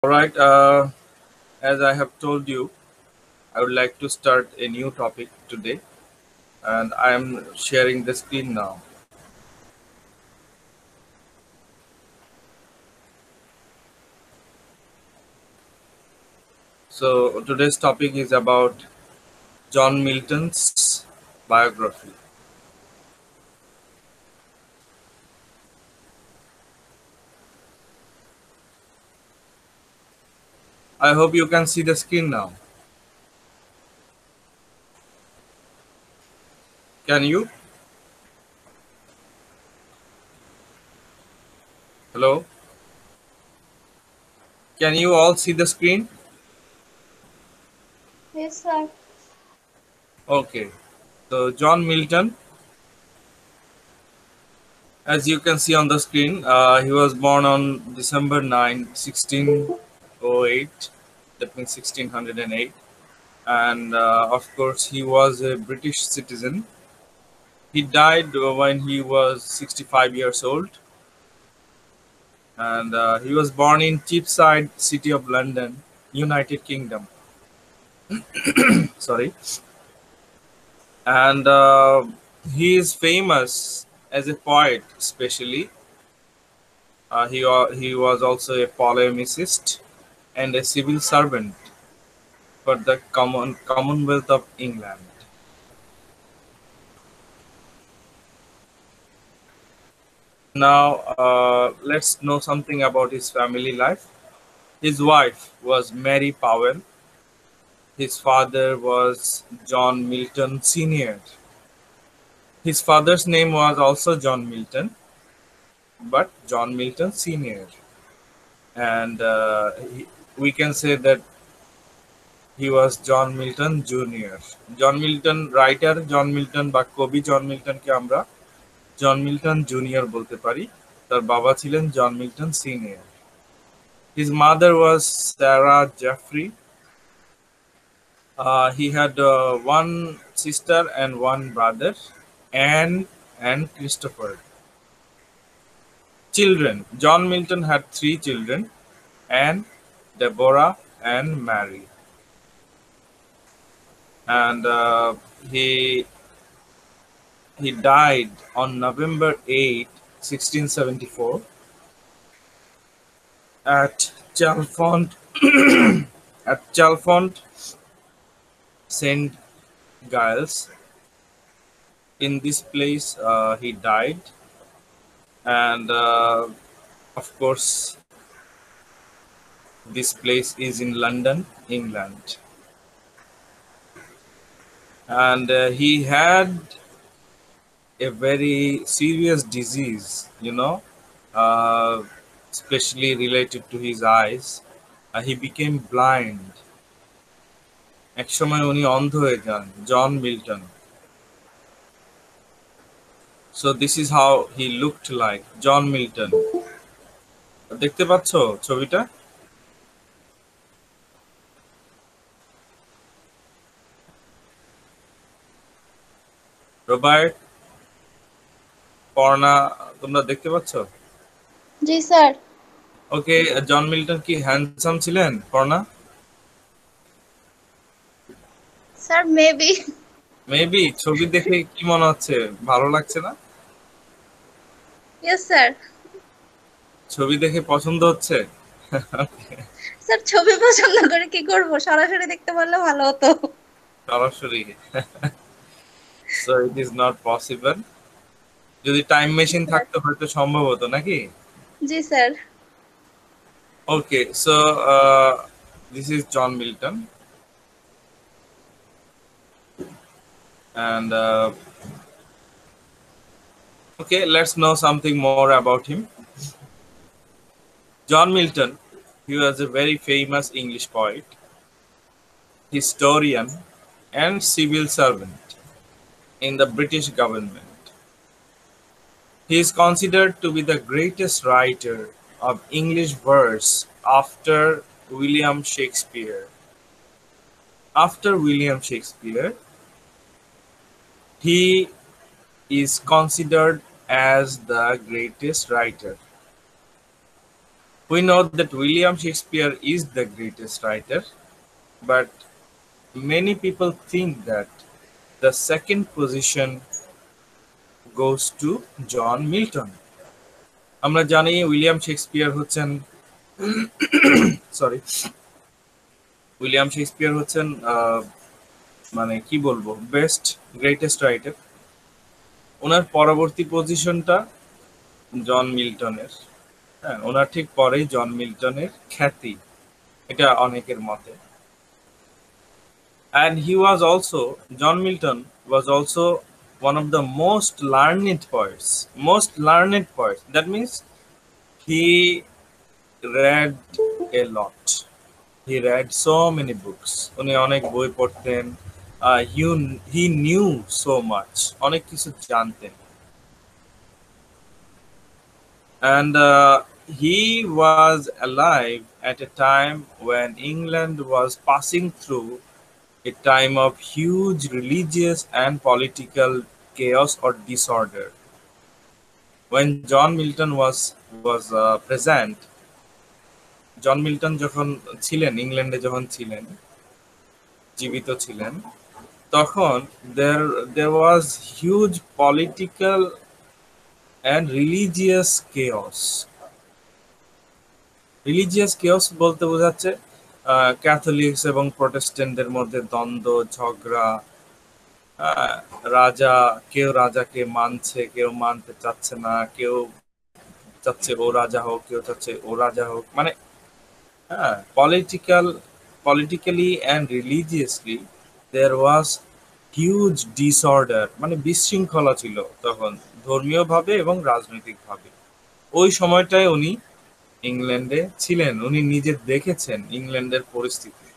All right. As I have told you, I would like to start a new topic today, and I am sharing the screen now. So today's topic is about John Milton's biography. I hope you can see the screen now. Can you? Hello? Can you all see the screen? Yes, sir. Okay. So John Milton, as you can see on the screen, he was born on December 9, 1608. That means 1608. And of course he was a British citizen. He died when he was 65 years old, and he was born in Cheapside, City of London, United Kingdom. Sorry, and he is famous as a poet, especially. He was also a polemicist and a civil servant for the Commonwealth of England. Now, let's know something about his family life. His wife was Mary Powell. His father was John Milton Sr. His father's name was also John Milton, but John Milton Sr. And we can say that he was John Milton Jr. John Milton writer, John Milton বা কবি জন মিল্টনকে আমরা John Milton junior বলতে পারি। তার বাবা ছিলেন John Milton senior. His mother was Sarah Jeffrey. He had one sister and one brother, Anne and Christopher. Children. John Milton had three children, Anne, Deborah, and Mary. And he he died on November 8, 1674, at Chalfont at Chalfont, Saint Giles. In this place, he died, and of course, this place is in London, England. And he had a very serious disease, uh, especially related to his eyes. He became blind. একসময় উনি অন্ধ হয়ে যান, John Milton. So this is how he looked like, John Milton. দেখতে পাচ্ছ ছবিটা? Robert, Parna, তোমরা দেখতে পাচ্ছ? জি স্যার। ওকে, জন মিল্টন কি হ্যান্ডসাম ছিলেন, পর্ণা? Sir maybe. মেবি। ছবি দেখে কি মনে হচ্ছে, ভালো লাগছে না? Yes sir. ছবি দেখে পছন্দ হচ্ছে? স্যার ছবি পছন্দ করে কি করব, সরাসরি দেখতে পারলে ভালো হতো। সরাসরি? So it is not possible. যদি টাইম মেশিন থাকতো হয়তো সম্ভব হতো, নাকি? জি sir. Okay, so this is John Milton, and okay, let's know something more about him. John Milton, he was a very famous English poet, historian, and civil servant in the British government. He is considered to be the greatest writer of English verse after William Shakespeare. After William Shakespeare, he is considered as the greatest writer. We know that William Shakespeare is the greatest writer, but many people think that the second position goes to John Milton. আমরা জানি William Shakespeare হচ্ছেন sorry William Shakespeare হচ্ছেন মানে কি বলবো best greatest writer. ওনার পরবর্তী পজিশনটা জন মিল্টনের। হ্যাঁ, ওনার ঠিক পরেই জন মিল্টনের খ্যাতি, এটা অনেকের মতে। And he was also, John Milton was also one of the most learned poets. Most learned poets. That means he read a lot. He read so many books. উনি অনেক বই পড়তেন। He knew so much. অনেক কিছু জানতেন। And he was alive at a time when England was passing through a time of huge religious and political chaos or disorder. When John Milton was present, John Milton যখন ছিলেন, ইংল্যান্ডে যখন ছিলেন, জীবিত ছিলেন, তখন there was huge political and religious chaos. Religious chaos বলতে বোঝাচ্ছে ক্যাথলিক্স এবং প্রোটেস্ট্যান্টদের মধ্যে দ্বন্দ্ব, ঝগড়া, কেউ রাজাকে মানছে, কেউ মানতে চাচ্ছে না, কেউ চাচ্ছে ও রাজা হোক, কেউ চাচ্ছে ও রাজা হোক, মানে হ্যাঁ, politically and religiously there was huge disorder, মানে বিশৃঙ্খলা ছিল তখন ধর্মীয়ভাবে এবং রাজনৈতিকভাবে। ওই সময়টায় উনি ইংল্যান্ডে ছিলেন, উনি নিজে দেখেছেন ইংল্যান্ডের পরিস্থিতি।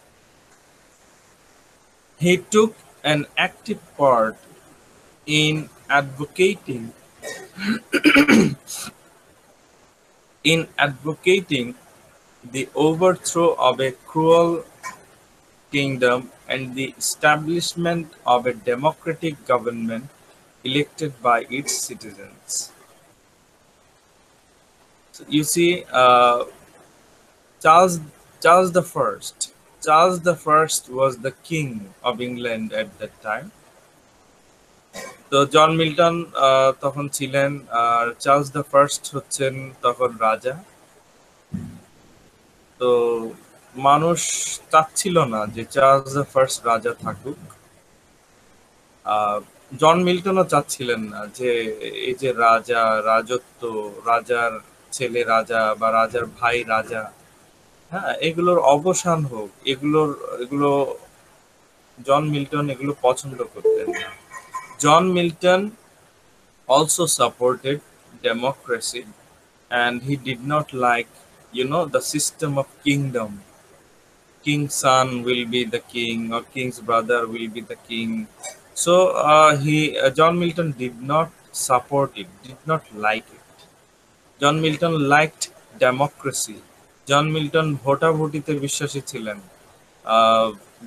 He took an active part in advocating the overthrow of a cruel kingdom and the establishment of a democratic government elected by its citizens. So you see, Charles the First was the king of England at that time. তো John Milton তখন ছিলেন, আর Charles the first হচ্ছেন তখন রাজা। তো মানুষ চাচ্ছিল না যে চার্লস দ্য ফার্স্ট রাজা থাকুক। জন মিল্টনও চাচ্ছিলেন না যে এই যে রাজত্ব, রাজার ছেলে রাজা বা রাজার ভাই রাজা, হ্যাঁ, এগুলোর অবসান হোক, এগুলো জন মিল্টন এগুলো পছন্দ করতেন না। John Milton also supported democracy, and he did not like, the system of kingdom. King's son will be the king, or king's brother will be the king. So John Milton did not support it, did not like it. John Milton liked democracy. John Milton ভোটাভুটিতে বিশ্বাসী ছিলেন,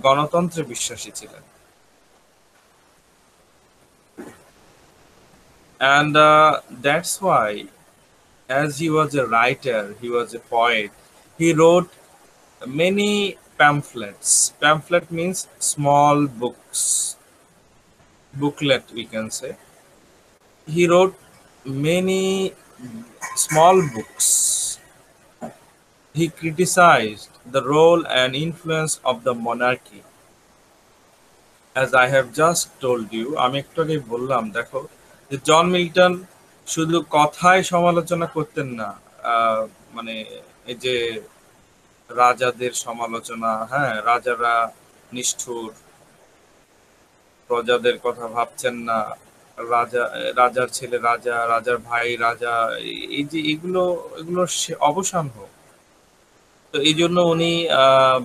গণতন্ত্রে বিশ্বাসী ছিলেন। And that's why, as he was a writer, he was a poet, he wrote many pamphlets. Pamphlet means small books, booklet we can say. He wrote many small books. He criticized the role and influence of the monarchy. As I have just told you, আমি একটু আগে বললাম, দেখো যে John Milton শুধু কথায় সমালোচনা করতেন না, মানে এই যে রাজাদের সমালোচনা, হ্যাঁ, রাজারা নিষ্ঠুর, প্রজাদের কথা ভাবছেন না, রাজার ছেলে রাজা, রাজার ভাই রাজা, এই যে এগুলো অবসান হোক। তো এই জন্য উনি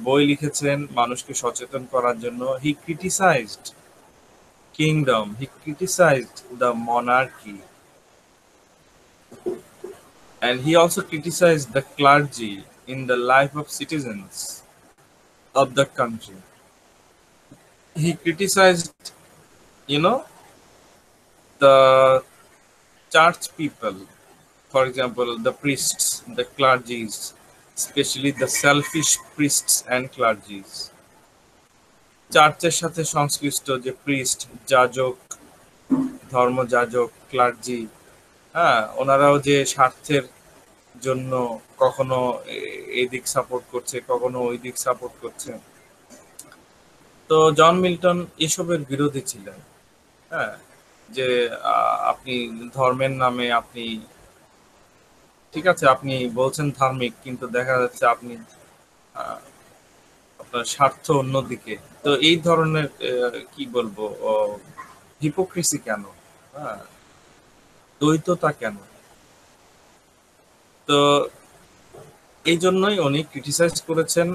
বই লিখেছেন মানুষকে সচেতন করার জন্য। হি criticised kingdom, he criticized the monarchy, and he also criticized the clergy in the life of citizens of the country. He criticized, the church people, for example, the priests, the clergies, especially the selfish priests and clergies. চার্চের সাথে সংশ্লিষ্ট যে priest, যাজক, ধর্মযাজক, clergy, হ্যাঁ, ওনারাও যে স্বার্থের জন্য কখনো এই দিক সাপোর্ট করছে, কখনো ওই দিক সাপোর্ট করছে। তো জন মিল্টন এসবের বিরোধী ছিলেন। হ্যাঁ, যে আপনি ধর্মের নামে আপনি, ঠিক আছে আপনি বলছেন ধার্মিক, কিন্তু দেখা যাচ্ছে আপনি আপনার স্বার্থ অন্যদিকে। তো এই ধরনের কি বলবো, হিপোক্রিসি কেন, হ্যাঁ, দ্বৈততা কেন? তো এই জন্যই উনি ক্রিটিসাইজ করেছেন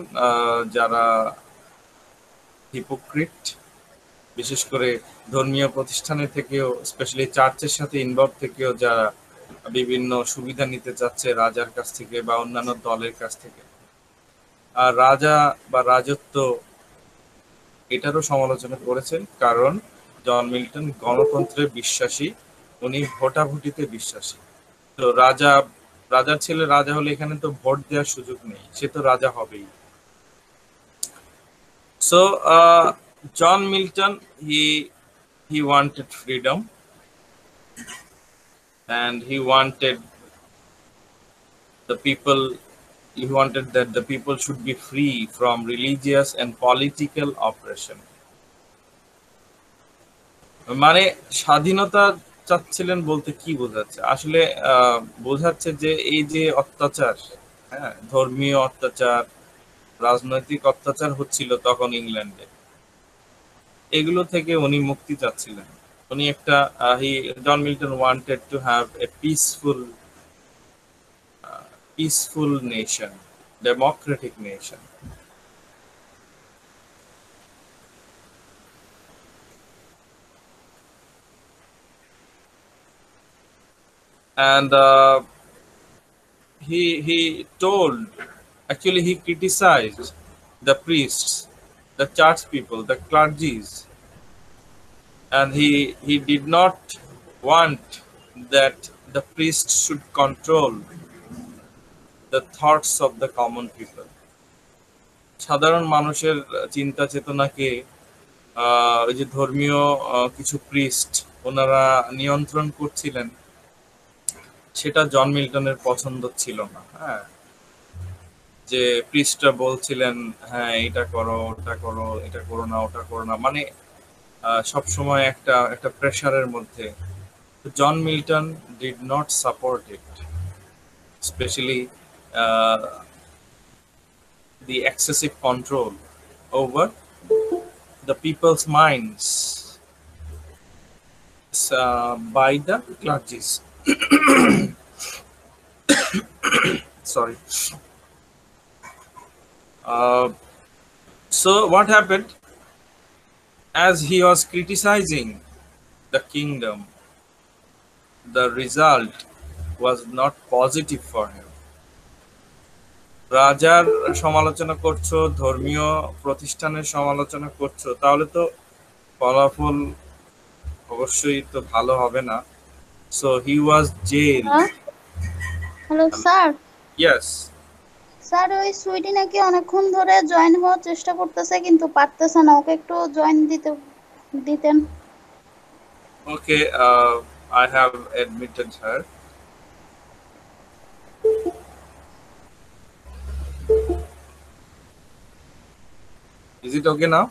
যারা হিপোক্রিট, বিশেষ করে ধর্মীয় প্রতিষ্ঠানের থেকেও, স্পেশালি চার্চের সাথে ইনভলভ থেকেও যারা বিভিন্ন সুবিধা নিতে চাচ্ছে রাজার কাছ থেকে বা অন্যান্য দলের কাছ থেকে। আর রাজা বা রাজত্ব এটারও সমালোচনা করেছেন, কারণ জন মিল্টন গণতন্ত্রে বিশ্বাসী, উনি ভোটাভুটিতে বিশ্বাসী। তো রাজার ছেলে রাজা হলে এখানে তো ভোট দেওয়ার সুযোগ নেই, সে তো রাজা হবেই। So John Milton, he wanted freedom, and he wanted that the people should be free from religious and political oppression. মানে স্বাধীনতা চাচ্ছিলেন বলতে কি বোঝাচ্ছে? আসলে বোঝাচ্ছে যে এই যে অত্যাচার, হ্যাঁ, ধর্মীয় অত্যাচার, রাজনৈতিক অত্যাচার হচ্ছিল তখন ইংল্যান্ডে, এগুলো থেকে উনি মুক্তি চাচ্ছিলেন। উনি একটা John Milton wanted to have a peaceful nation, democratic nation. And he criticized the priests, the church people, the clergies, and he did not want that the priests should control the thoughts of the common people. সাধারণ মানুষের চিন্তা চেতনাকে ওই যে ধর্মীয় কিছু priest ওনারা নিয়ন্ত্রণ করছিলেন, সেটা জন মিল্টনের পছন্দ ছিল না। হ্যাঁ, যে প্রিস্টরা বলছিলেন হ্যাঁ এটা করো, ওটা করো, এটা করো না, ওটা করো না, মানে সব সময় একটা প্রেসারের মধ্যে। John Milton did not support it, specially the excessive control over the people's minds by the clergies. Sorry. So what happened? As he was criticizing the kingdom, the result was not positive for him. রাজার সমালোচনা করছো, ধর্মীয় প্রতিষ্ঠানের সমালোচনা করছো, তাহলে তো ফলাফল অবশ্যই তো ভালো হবে না। So he was jailed. Hello sir. Yes. Sir ওই সুইটি নাকি অনেকক্ষণ ধরে জয়েন হওয়ার চেষ্টা করতেছে কিন্তু পারতেছে না, ওকে একটু জয়েন দিতেন। Okay, I have admitted her. Is it okay now?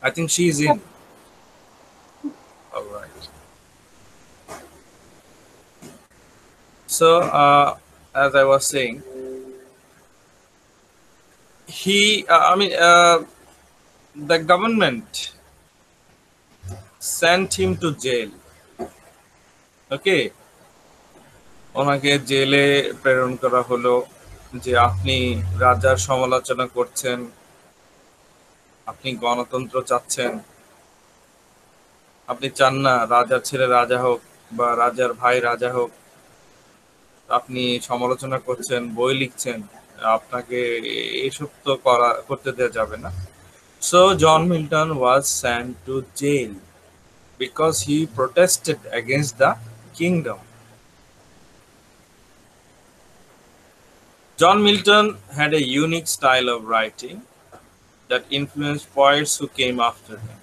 I think she is in. All right. So, as I was saying, the government sent him to jail. Okay, ওনাকে জেলে প্রেরণ করা হলো যে আপনি রাজার সমালোচনা করছেন, আপনি গণতন্ত্র চাচ্ছেন, আপনি চান না রাজার ছেলে রাজা হোক বা রাজার ভাই রাজা হোক, আপনি সমালোচনা করছেন, বই লিখছেন, আপনাকে এসব তো করতে দেওয়া যাবে না। So John Milton was sent to jail because he protested against the kingdom. John Milton had a unique style of writing that influenced poets who came after him.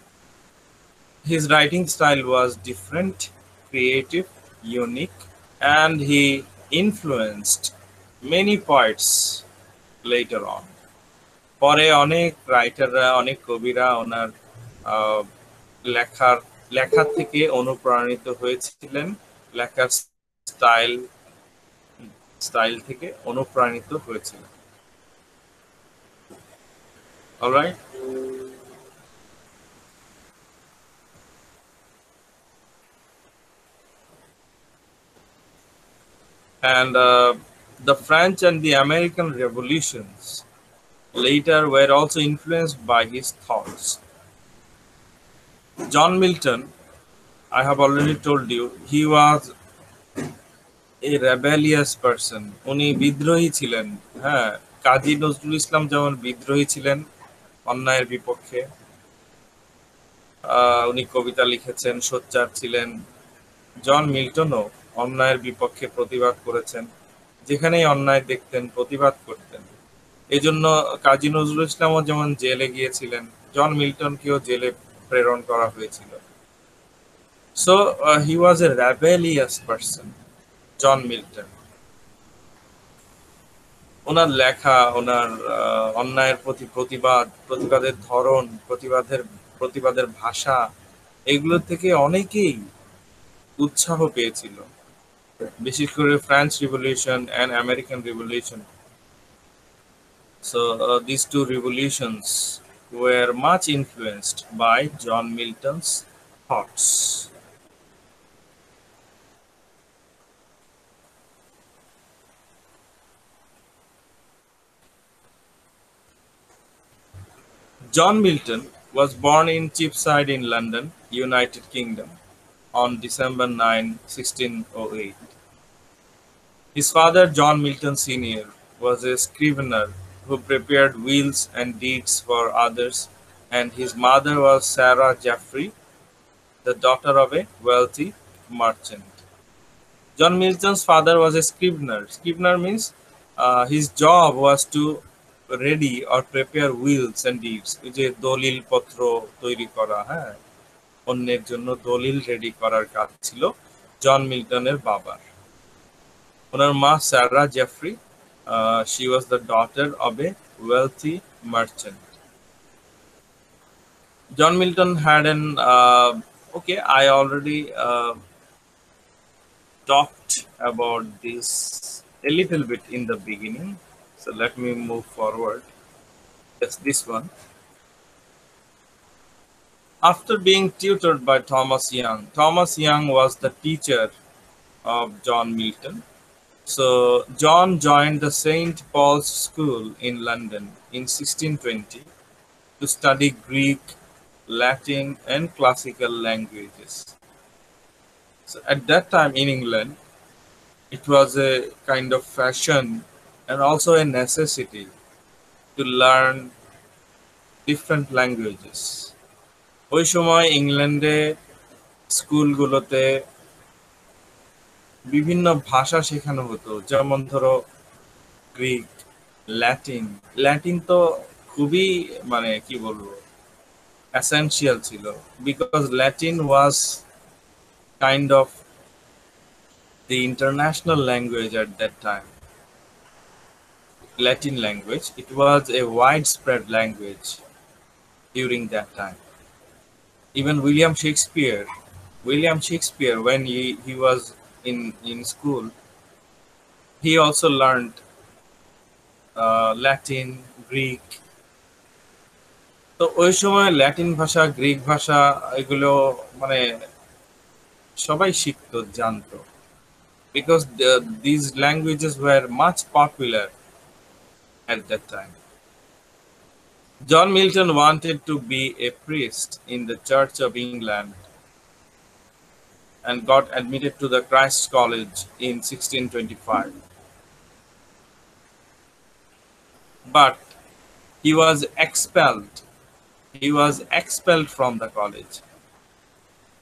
His writing style was different, creative, unique, and he influenced many poets later on. পরে অনেক রাইটাররা, অনেক কবিরা ওনার আহ, লেখার লেখার থেকে অনুপ্রাণিত হয়েছিলেন, লেখার স্টাইল স্টাইল থেকে অনুপ্রাণিত হয়েছিলেন। Alright, and the French and the American revolutions later were also influenced by his thoughts. John Milton, I have already told you, he was a rebellious person. উনি বিদ্রোহী ছিলেন। হ্যাঁ, কাজী নজরুল ইসলাম যেমন বিদ্রোহী ছিলেন অন্যায়ের বিপক্ষে, উনি কবিতা লিখেছেন, সোচ্চার ছিলেন। জন মিল্টনও অন্যায়ের বিপক্ষে প্রতিবাদ করেছেন, যেখানেই অন্যায় দেখতেন প্রতিবাদ করতেন। এই জন্য কাজী নজরুল ইসলামও যেমন জেলে গিয়েছিলেন, জন মিল্টনকেও জেলে প্রেরণ করা হয়েছিল। So he was a rebellious person, John Milton. ওনার লেখা, ওনার অন্যায়ের প্রতি প্রতিবাদ, প্রতিবাদের ধরন, প্রতিবাদের ভাষা, এগুলো থেকে অনেকেই উৎসাহ পেয়েছিল, বিশেষ করে French revolution and American revolution. So these two revolutions were much influenced by John Milton's thoughts. John Milton was born in Cheapside in London, United Kingdom, on December 9, 1608. His father, John Milton Sr., was a scrivener who prepared wills and deeds for others, and his mother was Sarah Jeffrey, the daughter of a wealthy merchant. John Milton's father was a scrivener. Scrivener means his job was to ready or prepare wills and deeds, যে দলিল পত্র তৈরি করা, হ্যাঁ, অন্যের জন্য দলিল ready করার কাজ ছিল জন মিল্টনের বাবার। ওনার মা সারা Jeffrey, she was the daughter of a wealthy merchant. John Milton had an okay, I already talked about this a little bit in the beginning, so let me move forward. Yes, this one. After being tutored by Thomas Young was the teacher of John Milton. So John joined the St. Paul's School in London in 1620 to study Greek, Latin, and classical languages. So at that time in England, it was a kind of fashion and also a necessity to learn different languages. ওই সময় ইংল্যান্ডে স্কুলগুলোতে বিভিন্ন ভাষা শেখানো হতো, যেমন ধরো গ্রিক, ল্যাটিন তো খুবই, মানে কি বলবো, এসেনশিয়াল ছিল, because Latin was kind of the international language at that time. Latin language, it was a widespread language during that time. Even William Shakespeare, when he was in school, he also learned Latin, Greek. তো ওই সময় Latin ভাষা, Greek ভাষা, এগুলো মানে সবাই শিখতো, জানতো, because these languages were much popular at that time. John Milton wanted to be a priest in the Church of England and got admitted to the Christ College in 1625. But he was expelled from the college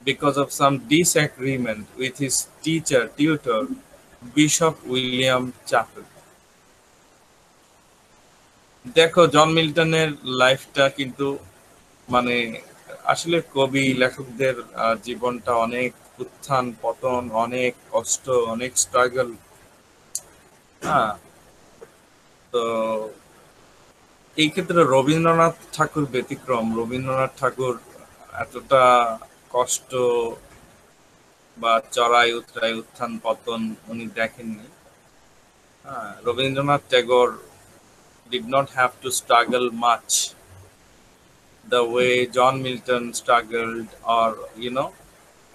because of some disagreement with his tutor, Bishop William Chappell. দেখো জন মিল্টনের লাইফটা কিন্তু মানে আসলে কবি লেখকদের জীবনটা অনেক উত্থান পতন, অনেক কষ্ট, অনেক স্ট্রাগল। হ্যাঁ, তো এই ক্ষেত্রে রবীন্দ্রনাথ ঠাকুর ব্যতিক্রম। রবীন্দ্রনাথ ঠাকুর এতটা কষ্ট বা চড়াই উতরাই উত্থান পতন উনি দেখেননি। হ্যাঁ, Rabindranath Tagore did not have to struggle much the way John Milton struggled, or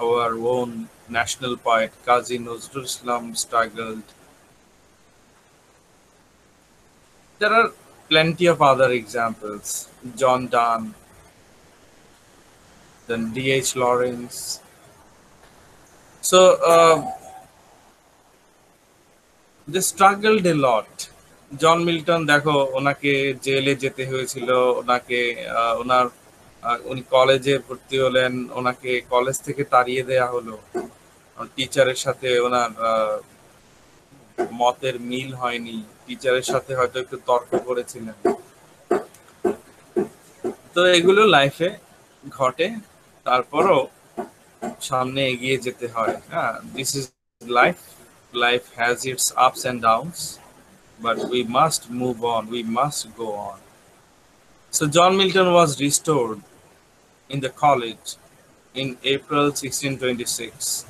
our own national poet Kazi Nazrul Islam struggled. There are plenty of other examples. John Donne, then D.H. Lawrence. So they struggled a lot. John Milton দেখো ওনাকে জেলে যেতে হয়েছিল, ওনাকে ওনার উনি কলেজে ভর্তি হলেন, ওনাকে কলেজ থেকে তাড়িয়ে দেয়া হলো। টিচারের সাথে ওনার মতের মিল হয়নি, টিচারের সাথে হয়তো একটু তর্ক করেছিলেন। তো এগুলো লাইফে ঘটে, তারপরও সামনে এগিয়ে যেতে হয়। হ্যাঁ, this is life. Life has its ups and downs, but we must move on, we must go on. So John Milton was restored in the college in April 1626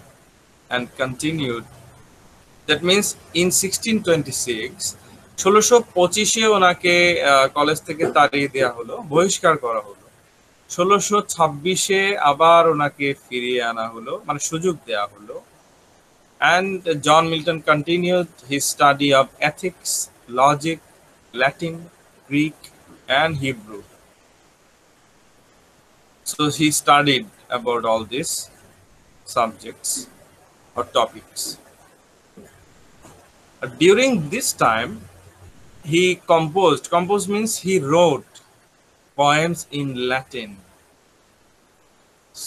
and continued. That means in 1626 1625 ওনাকে college থেকে তাড়িয়ে দেওয়া হলো, বহিষ্কার করা হলো। 1626 আবার ওনাকে ফিরিয়ে আনা হলো, মানে সুযোগ দেওয়া হলো। And John Milton continued his study of ethics, logic, Latin, Greek, and Hebrew. So he studied about all these subjects or topics. During this time, he composed. Composed means he wrote poems in Latin.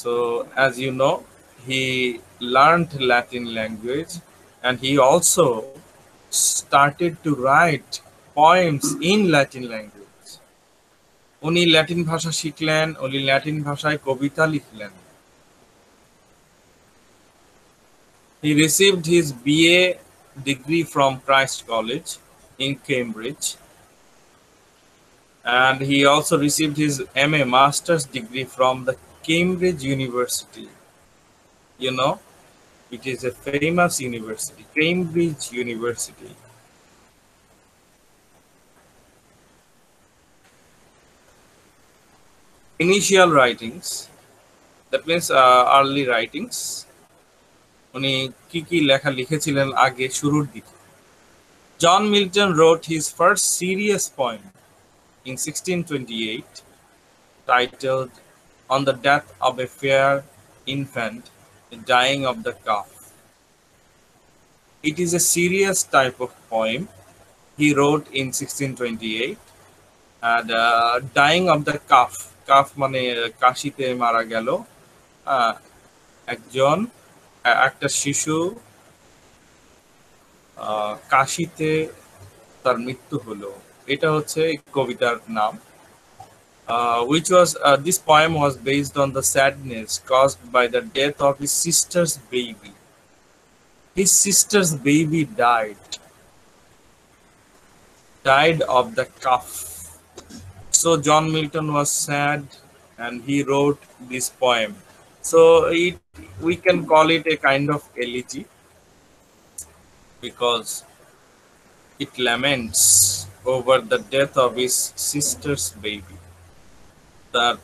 So, as you know, he learned Latin language, and he also started to write poems in Latin language. উনি Latin ভাষা শিখলেন, উনি Latin ভাষায় কবিতা লিখলেন। He received his BA degree from Christ College in Cambridge, and he also received his MA master's degree from the Cambridge University. You know, it is a famous university, Cambridge University. Initial writings, that means early writings. উনি কি কি লেখা লিখেছিলেন আগে শুরুর দিকে? John Milton wrote his first serious poem in 1628 titled On the Death of a Fair Infant Dying of the Cough. It is a serious type of poem he wrote in 1628, and dying of the cough. Cough মানে কাশিতে মারা গেল একজন, একটা শিশু কাশিতে তার মৃত্যু হলো, এটা হচ্ছে কবিতার নাম। Which was this poem was based on the sadness caused by the death of his sister's baby. His sister's baby died of the cough. So John Milton was sad, and he wrote this poem. So we can call it a kind of elegy, because it laments over the death of his sister's baby. তার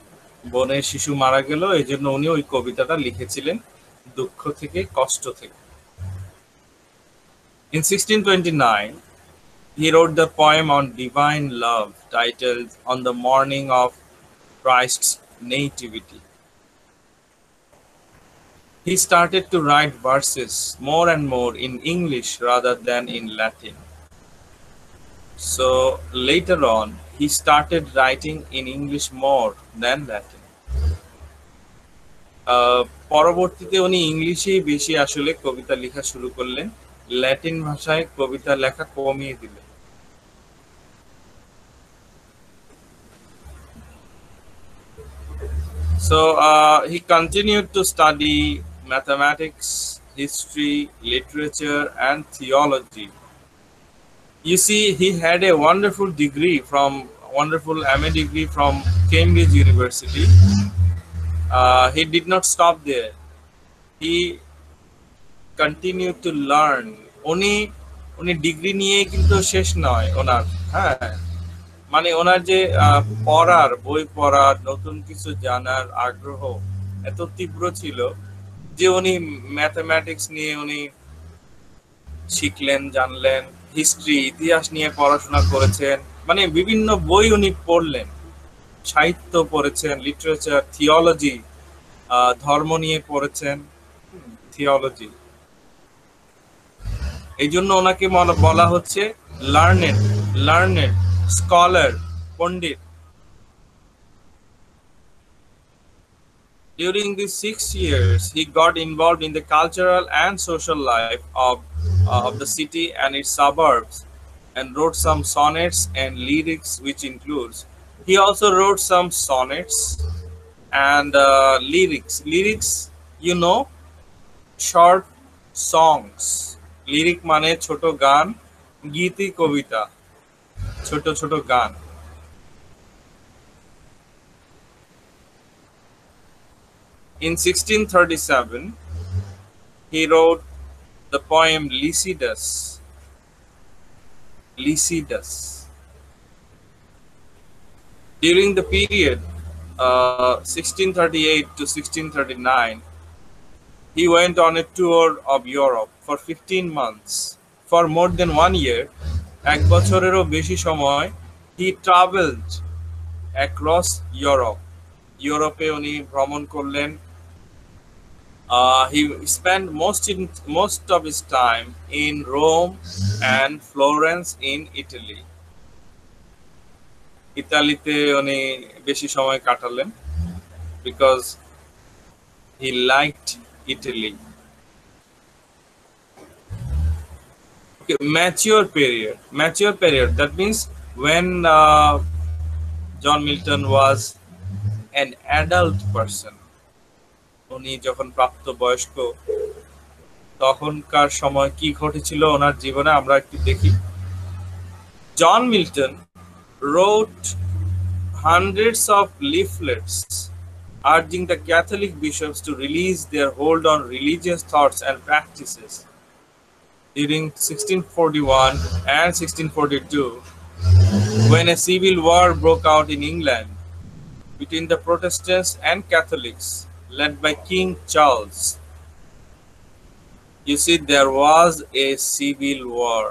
বোনের শিশু মারা গেল, এই জন্য উনি ওই কবিতাটা লিখেছিলেন দুঃখ থেকে, কষ্ট থেকে। In 1629, he wrote the poem on divine love titled On the Morning of Christ's Nativity. He started to write verses more and more in English rather than in Latin. So later on, he started writing in English more than Latin. পরবর্তীতে উনি ইংলিশেই বেশি আসলে কবিতা লেখা শুরু করলেন, Latin ভাষায় কবিতা লেখা কমিয়ে দিলেন। So he continued to study mathematics, history, literature, and theology. You see, he had a wonderful MA degree from Cambridge University. He did not stop there. He continued to learn. উনি উনি degree নিয়ে কিন্তু শেষ নয় ওনার, হ্যাঁ, মানে ওনার যে পড়ার, বই পড়ার, নতুন কিছু জানার আগ্রহ এত তীব্র ছিল যে উনি ম্যাথমেটিক্স নিয়ে উনি শিখলেন, জানলেন, হিস্ট্রি, ইতিহাস নিয়ে পড়াশোনা করেছেন, মানে বিভিন্ন বই উনি পড়লেন, সাহিত্য পড়েছেন, লিটারেচার, থিওলজি, ধর্ম নিয়ে পড়েছেন, থিওলজি। এই জন্য ওনাকে বলা হচ্ছে learned, learned scholar, Pandit. During these 6 years, he got involved in the cultural and social life of the city and its suburbs, and wrote some sonnets and lyrics, which includes. He also wrote some sonnets and lyrics. Lyrics, you know, short songs. Lyric মানে ছোট গান, গীতি কবিতা, ছোট ছোট গান। In 1637, he wrote the poem Lycidas. Lycidas. During the period 1638 to 1639, he went on a tour of Europe for 15 months. For more than 1 year, এক বছরেরও বেশি সময়, he traveled across Europe. ইউরোপে উনি ভ্রমণ করলেন। He spent most of his time in Rome and Florence in Italy. ইতালিতে উনি বেশি সময় কাটালেন because he liked Italy. Okay, mature period. That means when John Milton was an adult person. উনি যখন প্রাপ্ত বয়স্ক, তখনকার সময় কি ঘটেছিল ওনার জীবনে আমরা একটু দেখি। John Milton wrote hundreds of leaflets urging the Catholic bishops to release their hold on religious thoughts and practices. During 1641 and 1642, when a civil war broke out in England between the Protestants and Catholics, led by King Charles. You see, there was a civil war.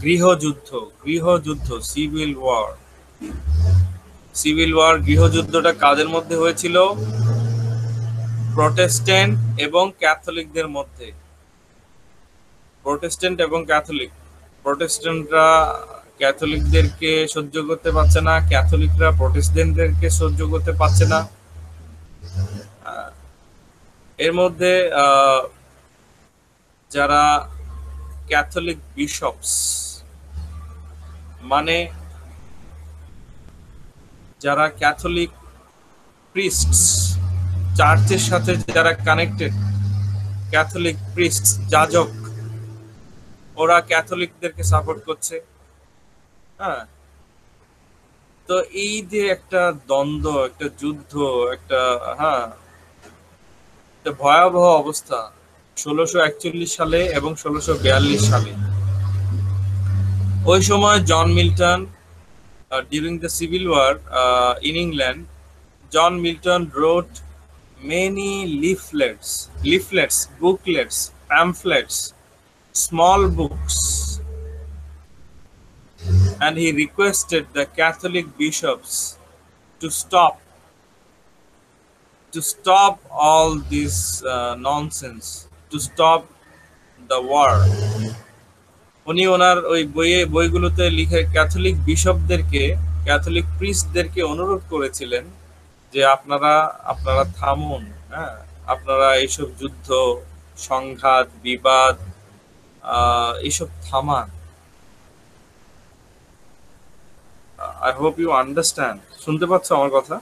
গৃহযুদ্ধ, civil war. Civil war, গৃহযুদ্ধটা কাদের মধ্যে হয়েছিল? Protestant এবং ক্যাথলিকদের মধ্যে। Protestant এবং Catholic. প্রটেস্ট্যান্টরা ক্যাথলিকদেরকে সহ্য করতে পারছে না, ক্যাথলিকরা প্রটেস্ট্যান্টদেরকে সহ্য করতে পারছে না। এর মধ্যে যারা ক্যাথলিক বিশপস, মানে যারা ক্যাথলিক প্রিস্টস, চার্চের সাথে যারা কানেক্টেড, ক্যাথলিক প্রিস্টস, যাজক, ওরা ক্যাথলিকদেরকে সাপোর্ট করছে। হ্যাঁ, তো এই যে একটা দ্বন্দ্ব, একটা যুদ্ধ, একটা ভয়াবহ অবস্থা 1641 সালে এবং 1642 সালে। ওই সময় John Milton, during the civil war in England, John Milton wrote many leaflets, booklets, pamphlets, small books, and he requested the Catholic bishops to stop all this nonsense, to stop the war. উনি ওনার ওই বইগুলোতে লিখে Catholic বিশপদেরকে, Catholic প্রিস্টদেরকে অনুরোধ করেছিলেন যে আপনারা থামুন, হ্যাঁ, আপনারা এইসব যুদ্ধ, সংঘাত, বিবাদ, এইসব থামান। I hope you understand. শুনতে পাচ্ছ আমার কথা?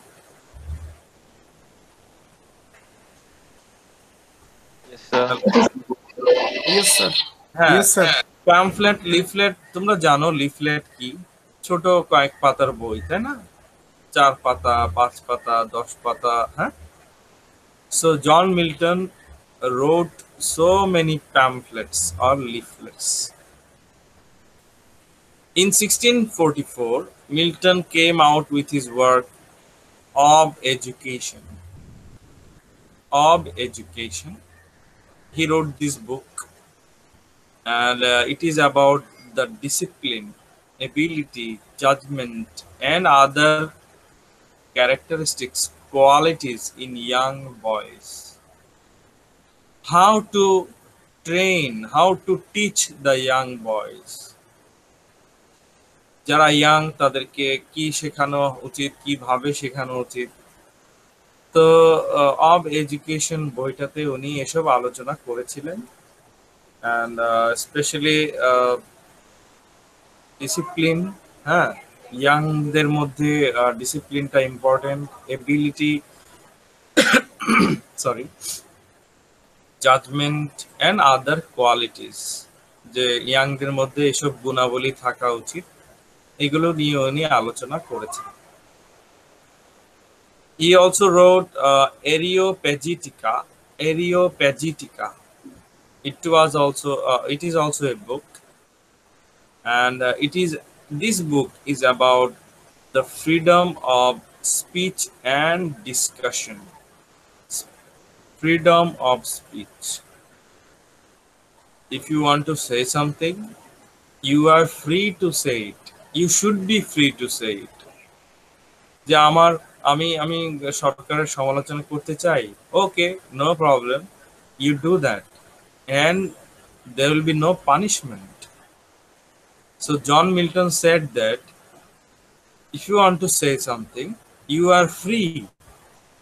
Yes, sir. হ্যাঁ, Yes, sir. প্যামফ্লেট লিফলেট তোমরা জানো লিফলেট কি? ছোট কয়েক পাতার বই, তাই না? 4 পাতা, 5 পাতা, 10 পাতা, হ্যাঁ? So John Milton wrote so many pamphlets or leaflets. In 1644, Milton came out with his work Of Education. Of Education. He wrote this book, and it is about the discipline, ability, judgment, and other characteristics, qualities in young boys. How to train, how to teach the young boys. যারা young তাদেরকে কি শেখানো উচিত, কিভাবে শেখানো উচিত। তো of education বইটাতে উনি এসব আলোচনা করেছিলেন, অ্যান্ড স্পেশালি ডিসিপ্লিন, হ্যাঁ, ইয়াংদের মধ্যে ডিসিপ্লিনটা important, ability, sorry, judgement and other qualities, যে ইয়াংদের মধ্যে এসব গুণাবলী থাকা উচিত, এগুলো নিয়ে উনি আলোচনা করেছেন। He also wrote Areopagitica. Areopagitica. It is also a book, and this book is about the freedom of speech and discussion. Freedom of speech. If you want to say something, you are free to say it. You should be free to say it. যে আমি আমি সরকারের সমালোচনা করতে চাই, okay, no problem, you do that, and there will be no punishment. So John Milton said that if you want to say something, you are free.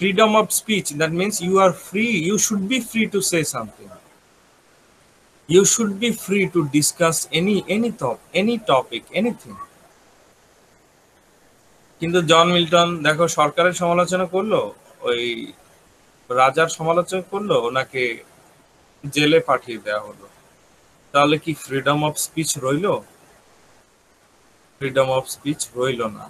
Freedom of speech, that means you are free, you should be free to say something. You should be free to discuss any topic, anything. কিন্তু জন Milton দেখো সরকারের সমালোচনা করলো, ওই রাজার সমালোচনা করলো, ওনাকে জেলে পাঠিয়ে দেওয়া হলো। তাহলে কি ফ্রিডম অফ স্পিচ রইল? ফ্রিডম অফ স্পিচ রইল না।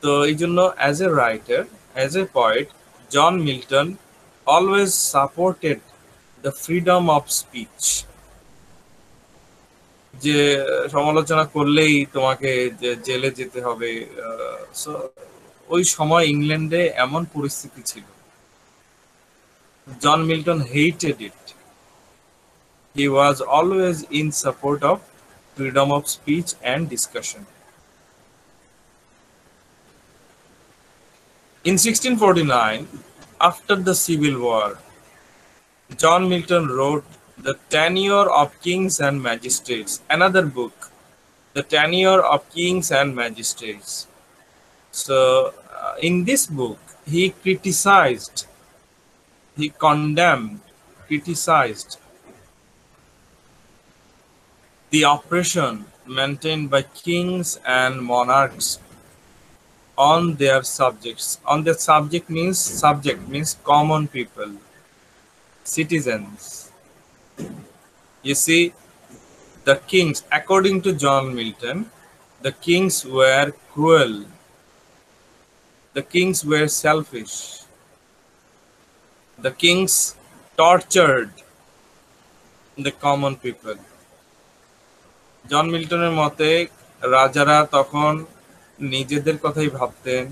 তো এই জন্য as a writer, as a poet, John Milton always supported the freedom of speech. যে সমালোচনা করলেই তোমাকে জেলে যেতে হবে, ওই সময় ইংল্যান্ডে এমন পরিস্থিতি ছিল। John Milton hated it. He was always in support of freedom of speech and discussion. In 1649, after the Civil War, John Milton wrote The Tenure of Kings and Magistrates, another book, The Tenure of Kings and Magistrates. So, in this book, he criticized the oppression maintained by kings and monarchs on their subjects. On their subject means common people, citizens. You see, the kings, according to John Milton, the kings were cruel. The kings were selfish. The kings tortured the common people. জন মিল্টনের মতে রাজারা তখন নিজেদের কথাই ভাবতেন,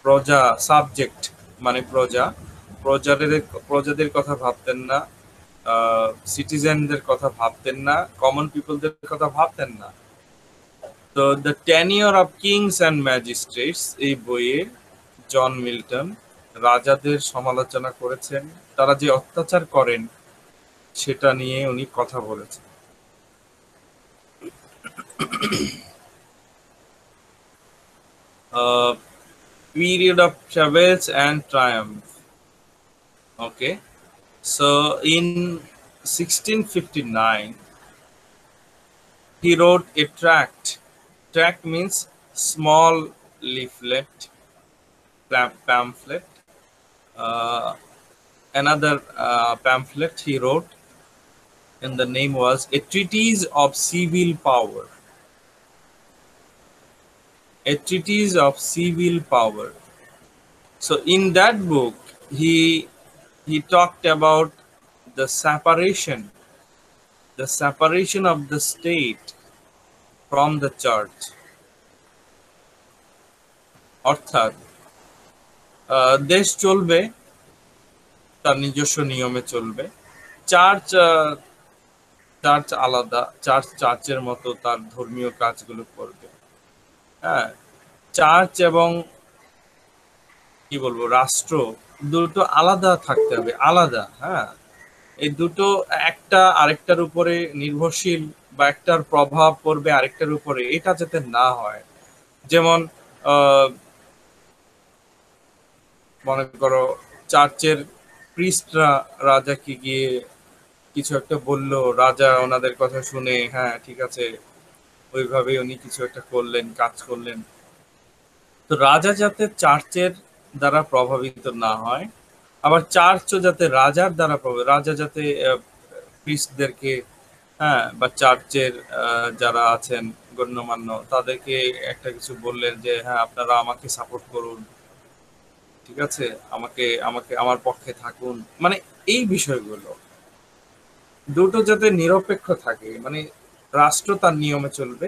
প্রজা, subject মানে প্রজাদের কথা ভাবতেন না, সিটিজেনদের কথা ভাবতেন না, কমন পিপলদের কথা ভাবতেন না। তো the tenure of kings and magistrates এই বইয়ে জন মিল্টন রাজাদের সমালোচনা করেছেন, তারা যে অত্যাচার করেন সেটা নিয়ে উনি কথা বলেছেন। Period of travails and triumph. Okay, so in 1659 he wrote a tract. Tract means small leaflet, pamphlet. Another pamphlet he wrote and the name was A Treatise of Civil Power. A Treatise of Civil Power. So in that book, he talked about the separation of the state from the church. অর্থাৎ দেশ চলবে তার নিজস্ব নিয়মে চলবে। Church church আলাদা, চার্চের মতো তার ধর্মীয় কাজগুলো করবে। হ্যাঁ, চার্চ এবং কি বলবো রাষ্ট্র দুটো আলাদা থাকতে হবে, আলাদা। হ্যাঁ, এই দুটো একটা আরেকটার উপরে নির্ভরশীল বা একটার প্রভাব পড়বে আরেকটার উপরে, এটা যাতে না হয়। যেমন মনে করো চার্চের প্রিস্টরা রাজাকে গিয়ে কিছু একটা বললো, রাজা ওনাদের কথা শুনে হ্যাঁ ঠিক আছে ওইভাবে উনি কিছু একটা করলেন, কাজ করলেন। তো রাজা যাতে চার্চের দ্বারা প্রভাবিত না হয়, আবার চার্চও যাতে রাজার দ্বারা রাজা যাতে প্রিস্টদেরকে হ্যাঁ বা চার্চের যারা আছেন গণ্যমান্য তাদেরকে একটা কিছু বললেন যে হ্যাঁ আপনারা আমাকে সাপোর্ট করুন, ঠিক আছে, আমাকে আমাকে আমার পক্ষে থাকুন, মানে এই বিষয়গুলো দুটো যাতে নিরপেক্ষ থাকে, মানে রাষ্ট্র তার নিয়মে চলবে,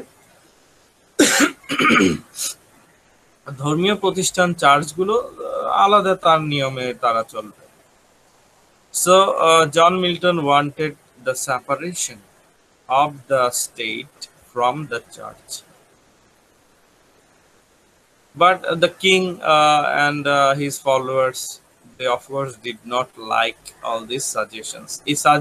ধর্মীয় প্রতিষ্ঠান চার্চগুলো আলাদা তার নিয়মে তারা চলবে। So John Milton wanted the separation of the state from the church, but the king and his followers, they of course did not like all these suggestions.